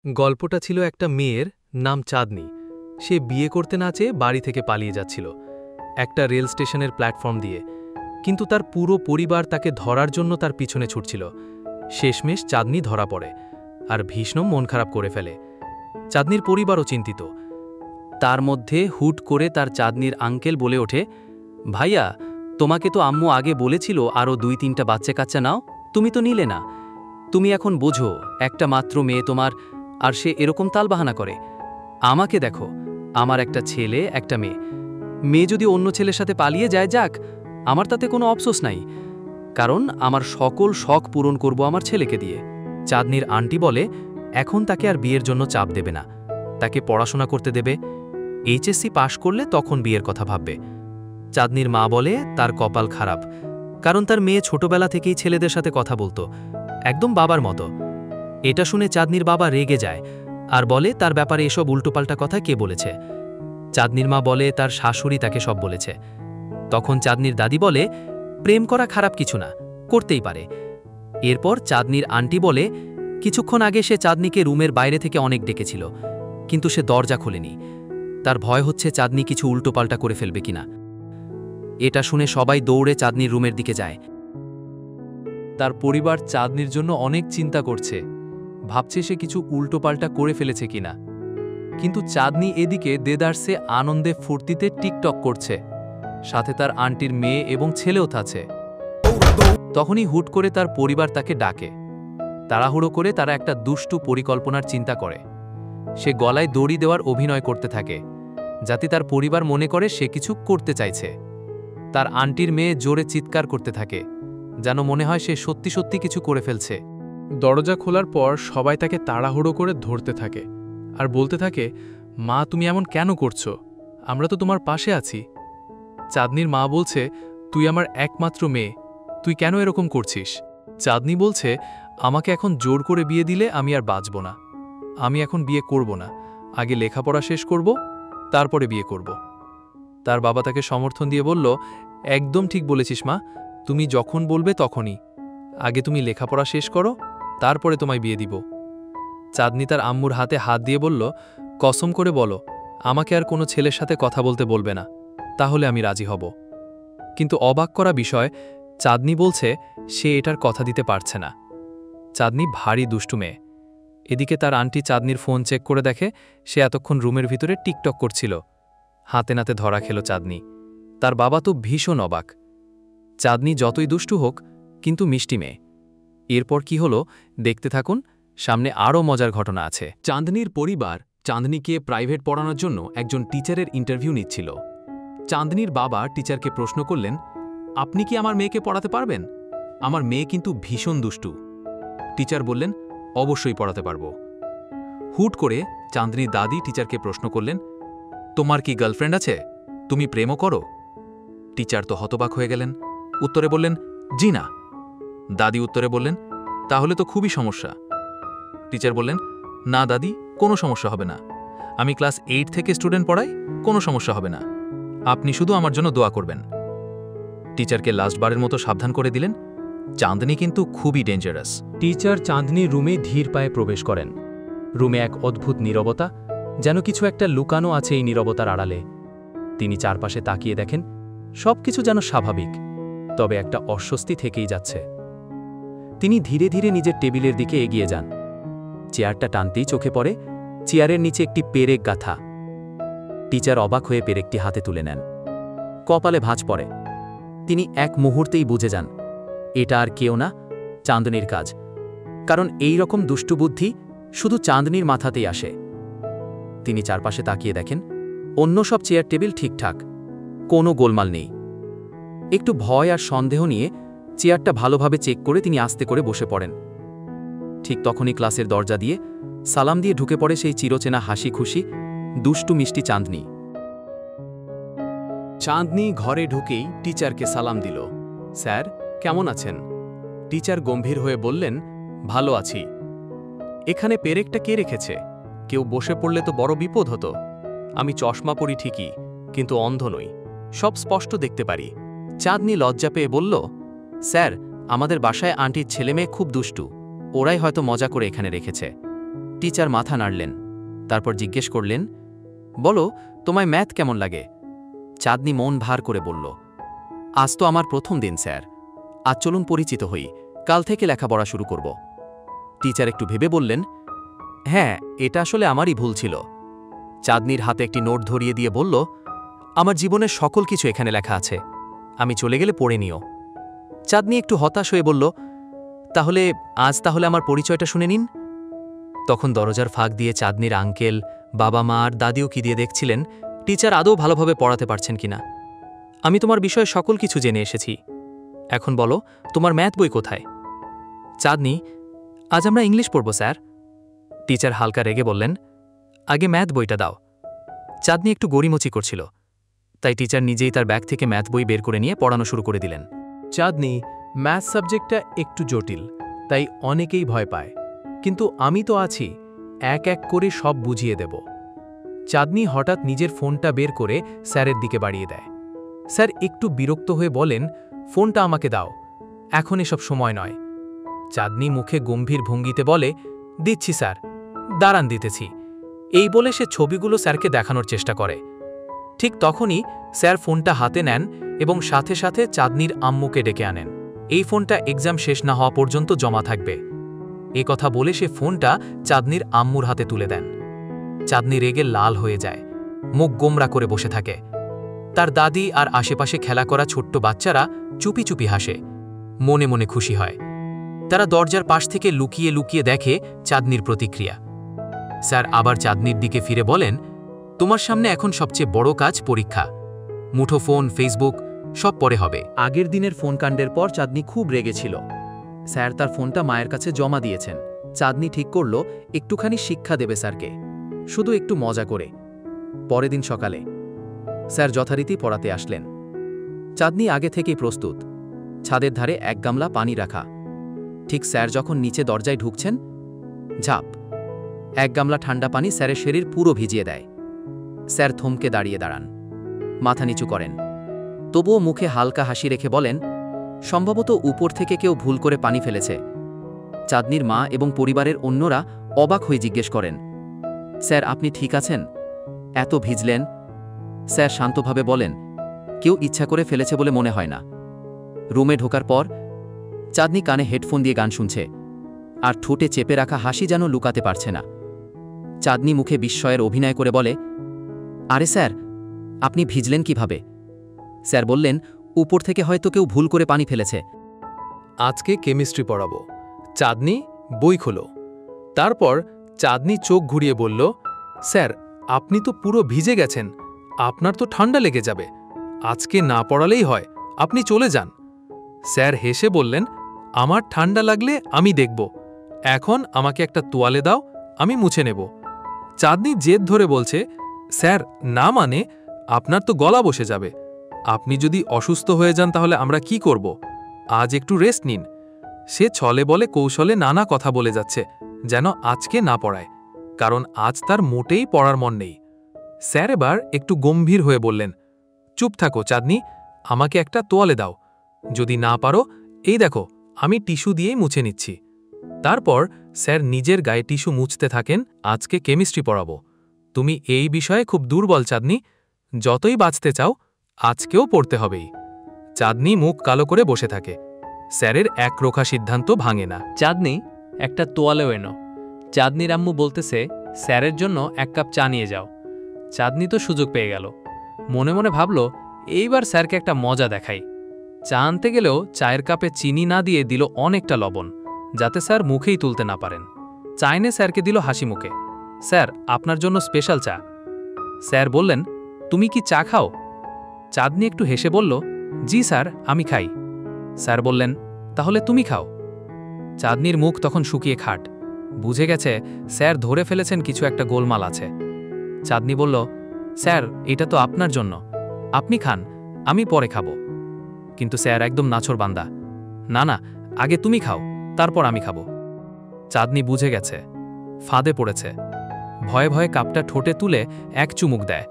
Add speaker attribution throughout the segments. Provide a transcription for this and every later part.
Speaker 1: গল্পটা ছিল একটা মেয়ের নাম চাঁদনি। সে বিয়ে করতে না চেয়ে বাড়ি থেকে পালিয়ে যাচ্ছিল একটা রেল স্টেশনের প্ল্যাটফর্ম দিয়ে, কিন্তু তার পুরো পরিবার তাকে ধরার জন্য তার পিছনে ছুটছিল। শেষমেশ চাঁদনি ধরা পড়ে আর ভীষণ মন খারাপ করে ফেলে। চাঁদনির পরিবারও চিন্তিত। তার মধ্যে হুট করে তার চাঁদনির আঙ্কেল বলে ওঠে, ভাইয়া, তোমাকে তো আম্মু আগে বলেছিল আরও 2-3টা বাচ্চা কাচ্চা নাও, তুমি তো নিলে না। তুমি এখন বোঝো একটা মাত্র মেয়ে তোমার, আর সে এরকম তালবাহানা করে। আমাকে দেখো, আমার একটা ছেলে একটা মেয়ে। মেয়ে যদি অন্য ছেলের সাথে পালিয়ে যায় যাক, আমার তাতে কোনো অফসোস নাই, কারণ আমার সকল শখ পূরণ করব আমার ছেলেকে দিয়ে। চাঁদনির আন্টি বলে এখন তাকে আর বিয়ের জন্য চাপ দেবে না, তাকে পড়াশোনা করতে দেবে। এইচএসসি পাশ করলে তখন বিয়ের কথা ভাববে। চাঁদনির মা বলে তার কপাল খারাপ, কারণ তার মেয়ে ছোটবেলা থেকেই ছেলেদের সাথে কথা বলতো, একদম বাবার মতো। এটা শুনে চাঁদনির বাবা রেগে যায় আর বলে তার ব্যাপারে এসব উল্টোপাল্টা কথা কে বলেছে। চাঁদনির মা বলে তার শাশুড়ি তাকে সব বলেছে। তখন চাঁদনির দাদি বলে প্রেম করা খারাপ কিছু না, করতেই পারে। এরপর চাঁদনির আন্টি বলে কিছুক্ষণ আগে সে চাঁদনিকে রুমের বাইরে থেকে অনেক ডেকেছিল, কিন্তু সে দরজা খোলেনি। তার ভয় হচ্ছে চাঁদনি কিছু উল্টোপাল্টা করে ফেলবে কিনা। এটা শুনে সবাই দৌড়ে চাঁদনির রুমের দিকে যায়। তার পরিবার চাঁদনির জন্য অনেক চিন্তা করছে, ভাবছে সে কিছু উল্টোপাল্টা করে ফেলেছে কিনা। কিন্তু চাঁদনি এদিকে দেদারসে আনন্দে ফুর্তিতে টিকটক করছে, সাথে তার আন্টির মেয়ে এবং ছেলেও আছে। তখনই হুট করে তার পরিবার তাকে ডাকে। তাড়াহুড়ো করে তারা একটা দুষ্টু পরিকল্পনার চিন্তা করে। সে গলায় দড়ি দেওয়ার অভিনয় করতে থাকে, যাতে তার পরিবার মনে করে সে কিছু করতে চাইছে। তার আন্টির মেয়ে জোরে চিৎকার করতে থাকে, যেন মনে হয় সে সত্যি সত্যি কিছু করে ফেলছে।
Speaker 2: দরজা খোলার পর সবাই তাকে তাড়াহুড়ো করে ধরতে থাকে আর বলতে থাকে, মা তুমি এমন কেন করছো, আমরা তো তোমার পাশে আছি। চাঁদনির মা বলছে, তুই আমার একমাত্র মেয়ে, তুই কেন এরকম করছিস। চাঁদনি বলছে, আমাকে এখন জোর করে বিয়ে দিলে আমি আর বাঁচব না, আমি এখন বিয়ে করব না, আগে লেখাপড়া শেষ করব, তারপরে বিয়ে করব। তার বাবা তাকে সমর্থন দিয়ে বলল, একদম ঠিক বলেছিস মা, তুমি যখন বলবে তখনই, আগে তুমি লেখাপড়া শেষ করো, তারপরে তোমায় বিয়ে দিব। চাঁদনি তার আম্মুর হাতে হাত দিয়ে বলল, কসম করে বলো আমাকে আর কোনো ছেলের সাথে কথা বলতে বলবে না, তাহলে আমি রাজি হব। কিন্তু অবাক করা বিষয়, চাঁদনি বলছে সে এটার কথা দিতে পারছে না। চাঁদনি ভারী দুষ্টু মেয়ে। এদিকে তার আন্টি চাঁদনির ফোন চেক করে দেখে সে এতক্ষণ রুমের ভিতরে টিকটক করছিল। হাতে নাতে ধরা খেল চাঁদনি। তার বাবা তো ভীষণ অবাক। চাঁদনি যতই দুষ্টু হোক, কিন্তু মিষ্টি মেয়ে। এরপর কি হলো দেখতে থাকুন, সামনে আরও মজার ঘটনা আছে।
Speaker 3: চাঁদনির পরিবার চাঁদনিকে প্রাইভেট পড়ানোর জন্য একজন টিচারের ইন্টারভিউ নিচ্ছিল। চাঁদনির বাবা টিচারকে প্রশ্ন করলেন, আপনি কি আমার মেয়েকে পড়াতে পারবেন? আমার মেয়ে কিন্তু ভীষণ দুষ্টু। টিচার বললেন, অবশ্যই পড়াতে পারব। হুট করে চাঁদনির দাদি টিচারকে প্রশ্ন করলেন, তোমার কি গার্লফ্রেন্ড আছে? তুমি প্রেমও করো? টিচার তো হতবাক হয়ে গেলেন। উত্তরে বললেন, জি না। দাদি উত্তরে বললেন, তাহলে তো খুবই সমস্যা। টিচার বললেন, না দাদি, কোনো সমস্যা হবে না, আমি ক্লাস 8 থেকে স্টুডেন্ট পড়াই, কোনো সমস্যা হবে না, আপনি শুধু আমার জন্য দোয়া করবেন। টিচারকে লাস্টবারের মতো সাবধান করে দিলেন, চাঁদনি কিন্তু খুবই ডেঞ্জারাস।
Speaker 4: টিচার চাঁদনির রুমে ধীর পায়ে প্রবেশ করেন। রুমে এক অদ্ভুত নীরবতা, যেন কিছু একটা লুকানো আছে এই নীরবতার আড়ালে। তিনি চারপাশে তাকিয়ে দেখেন সবকিছু যেন স্বাভাবিক, তবে একটা অস্বস্তি থেকেই যাচ্ছে। তিনি ধীরে ধীরে নিজের টেবিলের দিকে এগিয়ে যান। চেয়ারটা টানতেই চোখে পড়ে চেয়ারের নিচে একটি পেরেক গাঁথা। টিচার অবাক হয়ে পেরেকটি হাতে তুলে নেন। কপালে ভাঁজ পড়ে। তিনি এক মুহূর্তেই বুঝে যান এটা আর কেউ না, চাঁদনির কাজ। কারণ এই রকম দুষ্টুবুদ্ধি শুধু চাঁদনির মাথাতেই আসে। তিনি চারপাশে তাকিয়ে দেখেন অন্য সব চেয়ার টেবিল ঠিকঠাক, কোনো গোলমাল নেই। একটু ভয় আর সন্দেহ নিয়ে চেয়ারটা ভালোভাবে চেক করে তিনি আস্তে করে বসে পড়েন। ঠিক তখনই ক্লাসের দরজা দিয়ে সালাম দিয়ে ঢুকে পড়ে সেই চিরচেনা হাসি খুশি দুষ্টু মিষ্টি চাঁদনি।
Speaker 3: চাঁদনি ঘরে ঢুকেই টিচারকে সালাম দিল, স্যার কেমন আছেন? টিচার গম্ভীর হয়ে বললেন, ভালো আছি। এখানে পেরেকটা কে রেখেছে? কেউ বসে পড়লে তো বড় বিপদ হতো। আমি চশমা পরি ঠিকই, কিন্তু অন্ধ নই, সব স্পষ্ট দেখতে পারি। চাঁদনি লজ্জা পেয়ে বলল, স্যার আমাদের বাসায় আন্টির ছেলেমেয়ে খুব দুষ্টু, ওরাই হয়তো মজা করে এখানে রেখেছে।
Speaker 4: টিচার মাথা নাড়লেন, তারপর জিজ্ঞেস করলেন, বলো তোমায় ম্যাথ কেমন লাগে? চাঁদনি মন ভার করে বলল, আজ তো আমার প্রথম দিন স্যার, আজ চলুন পরিচিত হই, কাল থেকে লেখাপড়া শুরু করব। টিচার একটু ভেবে বললেন, হ্যাঁ, এটা আসলে আমারই ভুল ছিল। চাঁদনির হাতে একটি নোট ধরিয়ে দিয়ে বলল, আমার জীবনের সকল কিছু এখানে লেখা আছে, আমি চলে গেলে পড়ে নিও। চাঁদনি একটু হতাশ হয়ে বলল, তাহলে আমার পরিচয়টা শুনে নিন। তখন দরজার ফাঁক দিয়ে চাঁদনির আঙ্কেল, বাবা মা আর দাদিও কি দিয়ে দেখছিলেন টিচার আদৌ ভালোভাবে পড়াতে পারছেন কিনা। আমি তোমার বিষয়ে সকল কিছু জেনে এসেছি, এখন বলো তোমার ম্যাথ বই কোথায়? চাঁদনি, আজ আমরা ইংলিশ পড়ব স্যার। টিচার হালকা রেগে বললেন, আগে ম্যাথ বইটা দাও। চাঁদনি একটু গড়িমচি করছিল, তাই টিচার নিজেই তার ব্যাগ থেকে ম্যাথ বই বের করে নিয়ে পড়ানো শুরু করে দিলেন।
Speaker 2: চাঁদনি, ম্যাথ সাবজেক্টটা একটু জটিল, তাই অনেকেই ভয় পায়, কিন্তু আমি তো আছি, এক এক করে সব বুঝিয়ে দেব। চাঁদনি হঠাৎ নিজের ফোনটা বের করে স্যারের দিকে বাড়িয়ে দেয়। স্যার একটু বিরক্ত হয়ে বলেন, ফোনটা আমাকে দাও, এখন এসব সময় নয়। চাঁদনি মুখে গম্ভীর ভঙ্গিতে বলে, দিচ্ছি স্যার, দাঁড়ান দিতেছি। এই বলে সে ছবিগুলো স্যারকে দেখানোর চেষ্টা করে। ঠিক তখনই স্যার ফোনটা হাতে নেন এবং সাথে সাথে চাঁদনির আম্মুকে ডেকে আনেন। এই ফোনটা এক্সাম শেষ না হওয়া পর্যন্ত জমা থাকবে, এ কথা বলে সে ফোনটা চাঁদনির আম্মুর হাতে তুলে দেন। চাঁদনি রেগে লাল হয়ে যায়, মুখ গোমরা করে বসে থাকে। তার দাদি আর আশেপাশে খেলা করা ছোট্ট বাচ্চারা চুপি চুপি হাসে, মনে মনে খুশি হয়। তারা দরজার পাশ থেকে লুকিয়ে লুকিয়ে দেখে চাঁদনির প্রতিক্রিয়া। স্যার আবার চাঁদনির দিকে ফিরে বলেন, তোমার সামনে এখন সবচেয়ে বড় কাজ পরীক্ষা, মুঠোফোন, ফেসবুক সব পরে হবে। আগের দিনের ফোন কাণ্ডের পর চাঁদনি খুব রেগেছিল। স্যার তার ফোনটা মায়ের কাছে জমা দিয়েছেন। চাঁদনি ঠিক করল একটুখানি শিক্ষা দেবে স্যারকে, শুধু একটু মজা করে। পরের দিন সকালে স্যার যথারীতি পড়াতে আসলেন। চাঁদনি আগে থেকেই প্রস্তুত, ছাদের ধারে এক গামলা পানি রাখা। ঠিক স্যার যখন নিচে দরজায় ঢুকছেন, ঝাপ, এক গামলা ঠান্ডা পানি স্যারের শরীর পুরো ভিজিয়ে দেয়। স্যার থমকে দাঁড়ান, মাথা নিচু করেন, তবুও মুখে হালকা হাসি রেখে বলেন, সম্ভবত উপর থেকে কেউ ভুল করে পানি ফেলেছে। চাঁদনির মা এবং পরিবারের অন্যরা অবাক হয়ে জিজ্ঞেস করেন, স্যার আপনি ঠিক আছেন? এত ভিজলেন? স্যার শান্তভাবে বলেন, কেউ ইচ্ছা করে ফেলেছে বলে মনে হয় না। রুমে ঢোকার পর চাঁদনি কানে হেডফোন দিয়ে গান শুনছে, আর ঠোঁটে চেপে রাখা হাসি যেন লুকাতে পারছে না। চাঁদনি মুখে বিস্ময়ের অভিনয় করে বলে, আরে স্যার, আপনি ভিজলেন কিভাবে? স্যার বললেন, উপর থেকে হয়তো কেউ ভুল করে পানি ফেলেছে। আজকে কেমিস্ট্রি পড়াবো। চাঁদনি, বই খোলো। তারপর চাঁদনি চোখ ঘুরিয়ে বলল, স্যার আপনি তো পুরো ভিজে গেছেন, আপনার তো ঠান্ডা লেগে যাবে, আজকে না পড়ালেই হয়, আপনি চলে যান। স্যার হেসে বললেন, আমার ঠান্ডা লাগলে আমি দেখব, এখন আমাকে একটা তোয়ালে দাও, আমি মুছে নেব। চাঁদনি জেদ ধরে বলছে, স্যার না, মানে আপনার তো গলা বসে যাবে, আপনি যদি অসুস্থ হয়ে যান তাহলে আমরা কি করব? আজ একটু রেস্ট নিন। সে ছলে বলে কৌশলে নানা কথা বলে যাচ্ছে, যেন আজকে না পড়ায়, কারণ আজ তার মোটেই পড়ার মন নেই। স্যার এবার একটু গম্ভীর হয়ে বললেন, চুপ থাকো চাঁদনি, আমাকে একটা তোয়ালে দাও, যদি না পারো এই দেখো আমি টিস্যু দিয়েই মুছে নিচ্ছি। তারপর স্যার নিজের গায়ে টিস্যু মুছতে থাকেন, আজকে কেমিস্ট্রি পড়াবো, তুমি এই বিষয়ে খুব দুর্বল চাঁদনি, যতই বাঁচতে চাও আজকেও পড়তে হবেই। চাঁদনি মুখ কালো করে বসে থাকে। স্যারের একরোখা সিদ্ধান্ত ভাঙে না।
Speaker 5: চাঁদনি, একটা তোয়ালেও এনো। চাঁদনির আম্মু বলতেছে, স্যারের জন্য এক কাপ চা নিয়ে যাও। চাঁদনি তো সুযোগ পেয়ে গেল, মনে মনে ভাবল, এইবার স্যারকে একটা মজা দেখাই। চা আনতে গেলেও চায়ের কাপে চিনি না দিয়ে দিল অনেকটা লবণ, যাতে স্যার মুখেই তুলতে না পারেন। চা এনে স্যারকে দিল হাসি মুখে, স্যার আপনার জন্য স্পেশাল চা। স্যার বললেন, তুমি কি চা খাও? চাঁদনি একটু হেসে বলল, জি স্যার, আমি খাই। স্যার বললেন, তাহলে তুমি খাও। চাঁদনির মুখ তখন শুকিয়ে খাট, বুঝে গেছে স্যার ধরে ফেলেছেন কিছু একটা গোলমাল আছে। চাঁদনি বলল, স্যার এটা তো আপনার জন্য, আপনি খান, আমি পরে খাবো। কিন্তু স্যার একদম নাছোড়বান্দা, না না, আগে তুমি খাও, তারপর আমি খাবো। চাঁদনি বুঝে গেছে ফাঁদে পড়েছে, ভয়ে ভয়ে কাপটা ঠোঁটে তুলে এক চুমুক দেয়,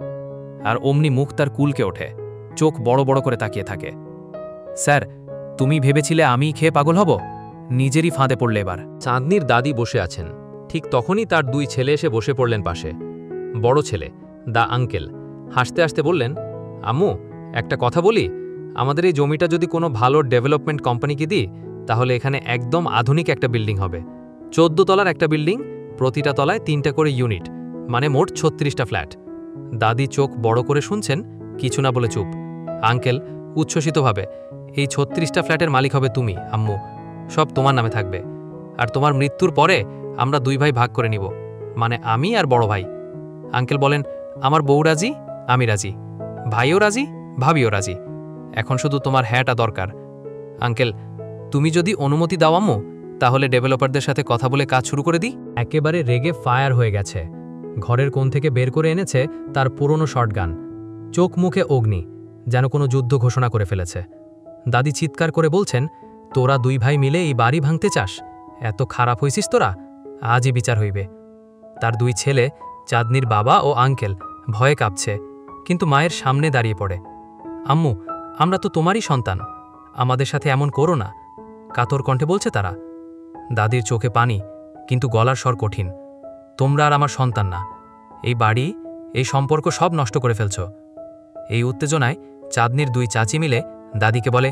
Speaker 5: আর অমনি মুখ তার কুলকে ওঠে, চোখ বড় বড় করে তাকিয়ে থাকে। স্যার তুমি ভেবেছিলে আমি খেয়ে পাগল হব, নিজেরই ফাঁদে পড়লে এবার।
Speaker 4: চাঁদনির দাদি বসে আছেন, ঠিক তখনই তার 2 ছেলে এসে বসে পড়লেন পাশে। বড় ছেলে দা আঙ্কেল হাসতে হাসতে বললেন, আম্মু একটা কথা বলি, আমাদের এই জমিটা যদি কোনো ভালো ডেভেলপমেন্ট কোম্পানিকে দিই তাহলে এখানে একদম আধুনিক একটা বিল্ডিং হবে। 14 তলার একটা বিল্ডিং, প্রতিটা তলায় 3টা করে ইউনিট, মানে মোট 36টা ফ্ল্যাট। দাদি চোখ বড় করে শুনছেন, কিছু না বলে চুপ। আঙ্কেল উচ্ছ্বসিতভাবে, এই 36টা ফ্ল্যাটের মালিক হবে তুমি আম্মু, সব তোমার নামে থাকবে। আর তোমার মৃত্যুর পরে আমরা 2 ভাই ভাগ করে নিব, মানে আমি আর বড় ভাই। আঙ্কেল বলেন, আমার বউ রাজি, আমি রাজি, ভাইও রাজি, ভাবিও রাজি, এখন শুধু তোমার হ্যাঁটা দরকার। আঙ্কেল, তুমি যদি অনুমতি দাও আম্মু, তাহলে ডেভেলপারদের সাথে কথা বলে কাজ শুরু করে দিই। একেবারে রেগে ফায়ার হয়ে গেছে। ঘরের কোণ থেকে বের করে এনেছে তার পুরনো শটগান, চোখ মুখে অগ্নি, যেন কোনো যুদ্ধ ঘোষণা করে ফেলেছে। দাদি চিৎকার করে বলছেন, তোরা 2 ভাই মিলে এই বাড়ি ভাঙতে চাস? এত খারাপ হইছিস তোরা, আজই বিচার হইবে। তার 2 ছেলে, চাঁদনির বাবা ও আঙ্কেল, ভয়ে কাঁপছে, কিন্তু মায়ের সামনে দাঁড়িয়ে পড়ে। আম্মু, আমরা তো তোমারই সন্তান, আমাদের সাথে এমন করো না, কাতর কণ্ঠে বলছে তারা। দাদির চোখে পানি, কিন্তু গলার স্বর কঠিন। তোমরা আর আমার সন্তান না, এই বাড়ি, এই সম্পর্ক সব নষ্ট করে ফেলছ। এই উত্তেজনায় চাঁদনির 2 চাচি মিলে দাদিকে বলে,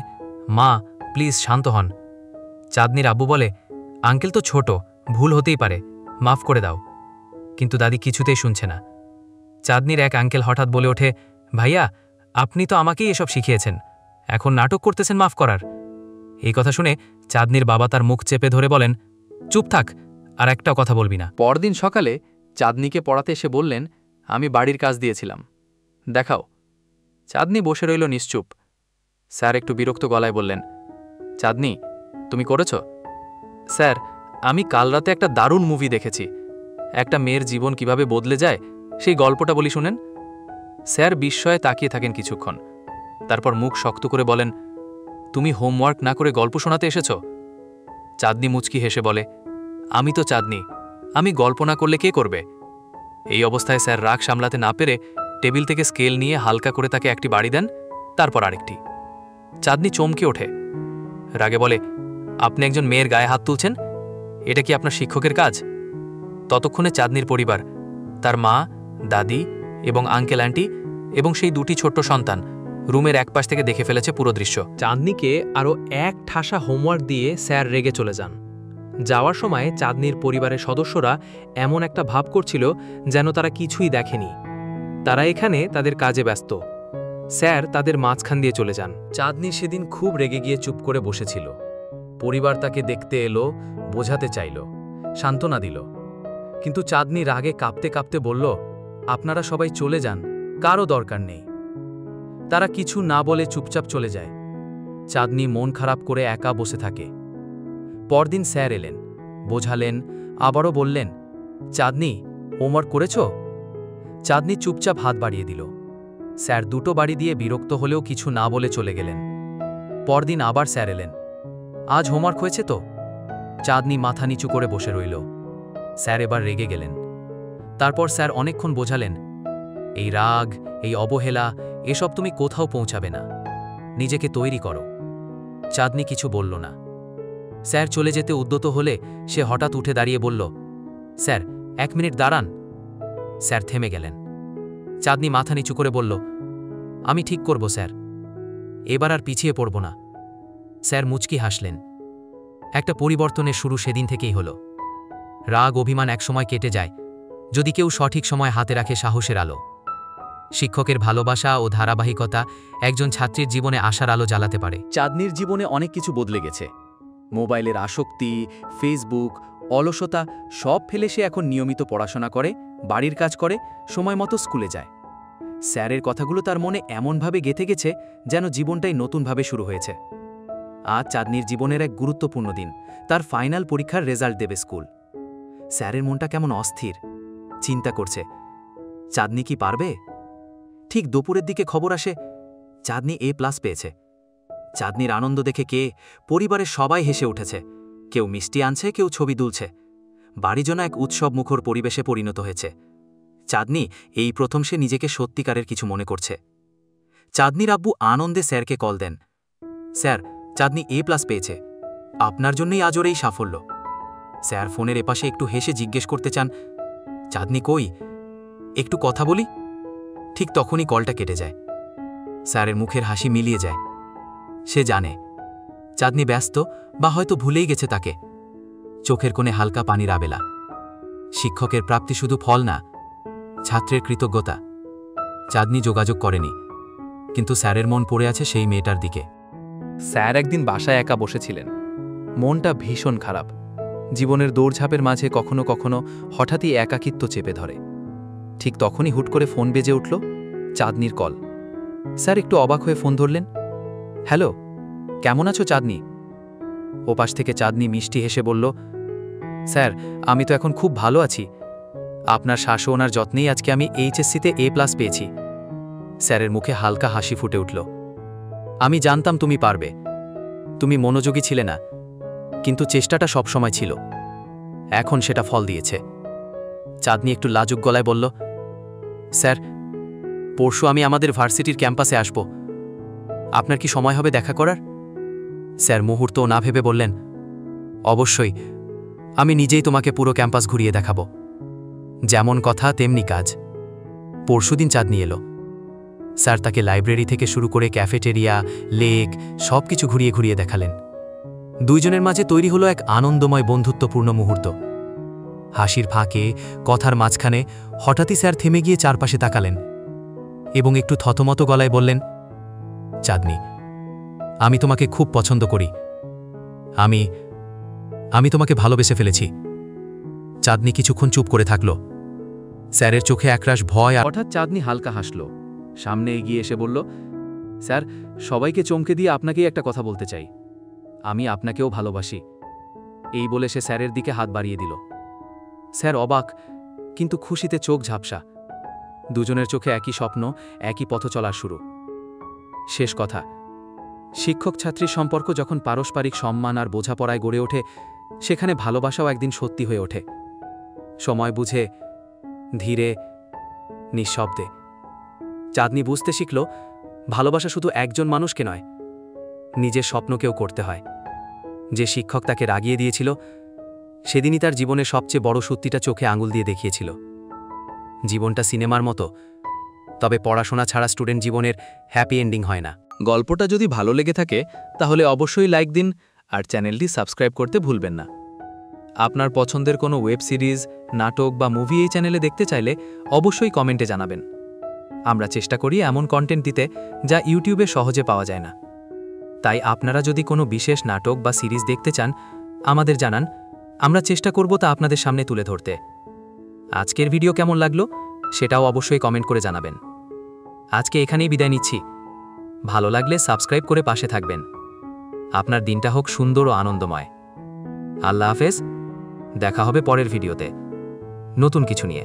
Speaker 4: মা প্লিজ শান্ত হন। চাঁদনির আব্বু বলে, আঙ্কেল তো ছোট, ভুল হতেই পারে, মাফ করে দাও। কিন্তু দাদি কিছুতেই শুনছে না। চাঁদনির এক আঙ্কেল হঠাৎ বলে ওঠে, ভাইয়া আপনি তো আমাকেই এসব শিখিয়েছেন, এখন নাটক করতেছেন মাফ করার। এই কথা শুনে চাঁদনির বাবা তার মুখ চেপে ধরে বলেন, চুপ থাক, আর একটাও কথা বলবি না।
Speaker 2: পরদিন সকালে চাঁদনিকে পড়াতে এসে বললেন, আমি বাড়ির কাজ দিয়েছিলাম, দেখাও। চাঁদনি বসে রইল নিশ্চুপ। স্যার একটু বিরক্ত গলায় বললেন, চাঁদনি তুমি করেছ? স্যার, আমি কাল রাতে একটা দারুণ মুভি দেখেছি, একটা মেয়ের জীবন কিভাবে বদলে যায় সেই গল্পটা বলি শুনেন। স্যার বিস্ময়ে তাকিয়ে থাকেন কিছুক্ষণ, তারপর মুখ শক্ত করে বলেন, তুমি হোমওয়ার্ক না করে গল্প শোনাতে এসেছ? চাঁদনি মুচকি হেসে বলে, আমি তো চাঁদনি, আমি গল্প না করলে কে করবে? এই অবস্থায় স্যার রাগ সামলাতে না পেরে টেবিল থেকে স্কেল নিয়ে হালকা করে তাকে একটি বাড়ি দেন, তারপর আরেকটি। চাঁদনি চমকে ওঠে, রাগে বলে, আপনি একজন মেয়ের গায়ে হাত তুলছেন, এটা কি আপনার শিক্ষকের কাজ? ততক্ষণে চাঁদনির পরিবার, তার মা, দাদি এবং আঙ্কেল আন্টি এবং সেই 2টি ছোট্ট সন্তান রুমের একপাশ থেকে দেখে ফেলেছে পুরো দৃশ্য।
Speaker 1: চাঁদনিকে আরও এক ঠাসা হোমওয়ার্ক দিয়ে স্যার রেগে চলে যান। যাওয়ার সময় চাঁদনির পরিবারের সদস্যরা এমন একটা ভাব করছিল যেন তারা কিছুই দেখেনি, তারা এখানে তাদের কাজে ব্যস্ত। স্যার তাদের মাঝখান দিয়ে চলে যান।
Speaker 4: চাঁদনি সেদিন খুব রেগে গিয়ে চুপ করে বসেছিল। পরিবার তাকে দেখতে এলো, বোঝাতে চাইল, সান্ত্বনা দিল, কিন্তু চাঁদনি রাগে কাঁপতে কাঁপতে বলল, আপনারা সবাই চলে যান, কারও দরকার নেই। তারা কিছু না বলে চুপচাপ চলে যায়। চাঁদনি মন খারাপ করে একা বসে থাকে। পরদিন স্যার এলেন, বোঝালেন, আবারও বললেন, চাঁদনি হোমওয়ার্ক করেছ? চাঁদনি চুপচাপ হাত বাড়িয়ে দিল। স্যার 2টো বাড়ি দিয়ে বিরক্ত হলেও কিছু না বলে চলে গেলেন। পরদিন আবার স্যার এলেন, আজ হোমওয়ার্ক হয়েছে তো? চাঁদনি মাথা নিচু করে বসে রইল। স্যার এবার রেগে গেলেন। তারপর স্যার অনেকক্ষণ বোঝালেন, এই রাগ, এই অবহেলা, এসব তুমি কোথাও পৌঁছাবে না, নিজেকে তৈরি করো। চাঁদনি কিছু বলল না। স্যার চলে যেতে উদ্যত হলে সে হঠাৎ উঠে দাঁড়িয়ে বলল, স্যার 1 মিনিট দাঁড়ান। স্যার থেমে গেলেন। চাঁদনি মাথা নিচু করে বলল, আমি ঠিক করব স্যার, এবার আর পিছিয়ে পড়ব না। স্যার মুচকি হাসলেন। একটা পরিবর্তনের শুরু সেদিন থেকেই হলো। রাগ অভিমান একসময় কেটে যায় যদি কেউ সঠিক সময় হাতে রাখে সাহসের আলো। শিক্ষকের ভালোবাসা ও ধারাবাহিকতা একজন ছাত্রীর জীবনে আশার আলো জ্বালাতে পারে।
Speaker 6: চাঁদনির জীবনে অনেক কিছু বদলে গেছে। মোবাইলের আসক্তি, ফেসবুক, অলসতা সব ফেলে সে এখন নিয়মিত পড়াশোনা করে, বাড়ির কাজ করে, সময় মতো স্কুলে যায়। স্যারের কথাগুলো তার মনে এমনভাবে গেঁথে গেছে যেন জীবনটাই নতুনভাবে শুরু হয়েছে। আজ চাঁদনির জীবনের এক গুরুত্বপূর্ণ দিন, তার ফাইনাল পরীক্ষার রেজাল্ট দেবে স্কুল। স্যারের মনটা কেমন অস্থির, চিন্তা করছে, চাঁদনি কি পারবে? ঠিক দুপুরের দিকে খবর আসে চাঁদনি A+ পেয়েছে। চাঁদনির আনন্দ দেখে পরিবারের সবাই হেসে উঠেছে, কেউ মিষ্টি আনছে, কেউ ছবি তুলছে। বাড়ি যেন এক উৎসব মুখর পরিবেশে পরিণত হয়েছে। চাঁদনি এই প্রথম সে নিজেকে সত্যিকারের কিছু মনে করছে। চাঁদনির আব্বু আনন্দে স্যারকে কল দেন, স্যার চাঁদনি A+ পেয়েছে, আপনার জন্যই আজ ওর এই সাফল্য। স্যার ফোনের এপাশে একটু হেসে জিজ্ঞেস করতে চান, চাঁদনি কই, একটু কথা বলি? ঠিক তখনই কলটা কেটে যায়। স্যারের মুখের হাসি মিলিয়ে যায়। সে জানে চাঁদনি ব্যস্ত বা হয়তো ভুলেই গেছে তাকে। চোখের কোণে হালকা পানির আবেলা। শিক্ষকের প্রাপ্তি শুধু ফল না, ছাত্রের কৃতজ্ঞতা। চাঁদনি যোগাযোগ করেনি, কিন্তু স্যারের মন পড়ে আছে সেই মেয়েটার দিকে।
Speaker 2: স্যার একদিন বাসায় একা বসেছিলেন। মনটা ভীষণ খারাপ। জীবনের দৌড়ঝাঁপের মাঝে কখনো কখনো হঠাৎই একাকিত্ব চেপে ধরে। ঠিক তখনই হুট করে ফোন বেজে উঠল, চাঁদনির কল। স্যার একটু অবাক হয়ে ফোন ধরলেন। হ্যালো, কেমন আছো চাঁদনি? ওপাশ থেকে চাঁদনি মিষ্টি হেসে বলল, স্যার আমি তো এখন খুব ভালো আছি। আপনার শাসন আর যত্নেই আজকে আমি এইচএসসিতে A+ পেয়েছি। স্যারের মুখে হালকা হাসি ফুটে উঠল। আমি জানতাম তুমি পারবে। তুমি মনোযোগী ছিলে না, কিন্তু চেষ্টাটা সবসময় ছিল। এখন সেটা ফল দিয়েছে। চাঁদনি একটু লাজুক গলায় বলল, স্যার পরশু আমি আমাদের ভার্সিটির ক্যাম্পাসে আসব। আপনার কি সময় হবে দেখা করার? স্যার মুহূর্তও না ভেবে বললেন, অবশ্যই, আমি নিজেই তোমাকে পুরো ক্যাম্পাস ঘুরিয়ে দেখাব। যেমন কথা তেমনি কাজ। পরশুদিন চাঁদনি এলো। স্যার তাকে লাইব্রেরি থেকে শুরু করে ক্যাফেটেরিয়া, লেক সব কিছু ঘুরিয়ে ঘুরিয়ে দেখালেন। দুইজনের মাঝে তৈরি হলো এক আনন্দময় বন্ধুত্বপূর্ণ মুহূর্ত। হাসির ফাঁকে, কথার মাঝখানে হঠাৎই স্যার থেমে গিয়ে চারপাশে তাকালেন এবং একটু থতমত গলায় বললেন, চাঁদনি, আমি তোমাকে খুব পছন্দ করি। আমি তোমাকে ভালোবেসে ফেলেছি। চাঁদনি কিছুক্ষণ চুপ করে থাকল। স্যারের চোখে একরাশ ভয়। হঠাৎ চাঁদনি হালকা হাসল, সামনে এগিয়ে এসে বলল, স্যার সবাইকে চমকে দিয়ে আপনাকেই একটা কথা বলতে চাই। আমি আপনাকেও ভালোবাসি। এই বলে সে স্যারের দিকে হাত বাড়িয়ে দিল। স্যার অবাক, কিন্তু খুশিতে চোখ ঝাপসা। দুজনের চোখে একই স্বপ্ন, একই পথ চলার শুরু। শেষ কথা, শিক্ষক ছাত্রীর সম্পর্ক যখন পারস্পরিক সম্মান আর বোঝাপড়ায় গড়ে ওঠে, সেখানে ভালোবাসাও একদিন সত্যি হয়ে ওঠে। সময় বুঝে, ধীরে, নিঃশব্দে। চাঁদনি বুঝতে শিখল, ভালোবাসা শুধু একজন মানুষকে নয়, নিজের স্বপ্নকেও করতে হয়। যে শিক্ষক তাকে রাগিয়ে দিয়েছিল, সেদিনই তার জীবনের সবচেয়ে বড় সত্যিটা চোখে আঙুল দিয়ে দেখিয়েছিল। জীবনটা সিনেমার মতো, তবে পড়াশোনা ছাড়া স্টুডেন্ট জীবনের হ্যাপি এন্ডিং হয় না। গল্পটা যদি ভালো লেগে থাকে তাহলে অবশ্যই লাইক দিন আর চ্যানেলটি সাবস্ক্রাইব করতে ভুলবেন না। আপনার পছন্দের কোনো ওয়েব সিরিজ, নাটক বা মুভি এই চ্যানেলে দেখতে চাইলে অবশ্যই কমেন্টে জানাবেন। আমরা চেষ্টা করি এমন কন্টেন্ট দিতে যা ইউটিউবে সহজে পাওয়া যায় না। তাই আপনারা যদি কোনো বিশেষ নাটক বা সিরিজ দেখতে চান, আমাদের জানান। আমরা চেষ্টা করব তা আপনাদের সামনে তুলে ধরতে। আজকের ভিডিও কেমন লাগলো সেটাও অবশ্যই কমেন্ট করে জানাবেন। আজকে এখানেই বিদায় নিচ্ছি। ভালো লাগলে সাবস্ক্রাইব করে পাশে থাকবেন। আপনার দিনটা হোক সুন্দর ও আনন্দময়। আল্লাহ হাফেজ। দেখা হবে পরের ভিডিওতে নতুন কিছু নিয়ে।